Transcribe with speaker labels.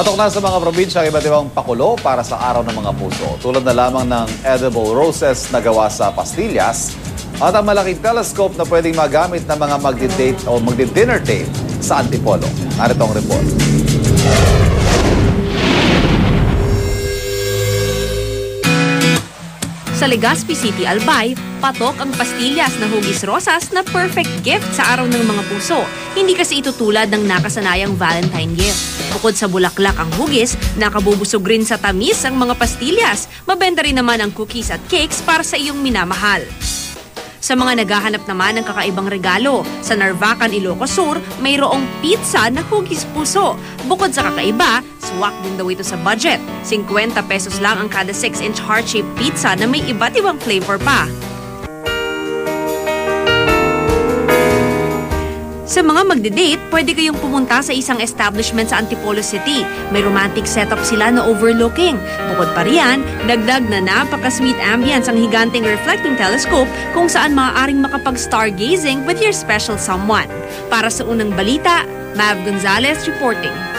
Speaker 1: Patok na sa mga probinsya ang iba't ibang pakulo para sa Araw ng Mga Puso. Tulad na lamang ng edible roses na gawa sa pastillas at ang malaking telescope na pwedeng magamit ng mga magdi-date o magdi-dinner date sa Antipolo. Narito ang report.
Speaker 2: Sa Legazpi City, Albay, patok ang pastillas na hugis rosas na perfect gift sa Araw ng Mga Puso. Hindi kasi ito tulad ng nakasanayang Valentine gift. Bukod sa bulaklak ang hugis, nakabubusog rin sa tamis ang mga pastillas. Mabenta rin naman ang cookies at cakes para sa iyong minamahal. Sa mga naghahanap naman ng kakaibang regalo, sa Narvacan, Ilocos Sur, mayroong pizza na hugis puso. Bukod sa kakaiba, swak din daw ito sa budget. 50 pesos lang ang kada 6-inch heart-shaped pizza na may iba't ibang flavor pa. Sa mga magde-date, pwede kayong pumunta sa isang establishment sa Antipolo City. May romantic setup sila na overlooking. Bukod pa riyan, dagdag na napaka-sweet ambience ang higanting reflecting telescope kung saan maaaring makapag-stargazing with your special someone. Para sa unang balita, Mav Gonzalez reporting.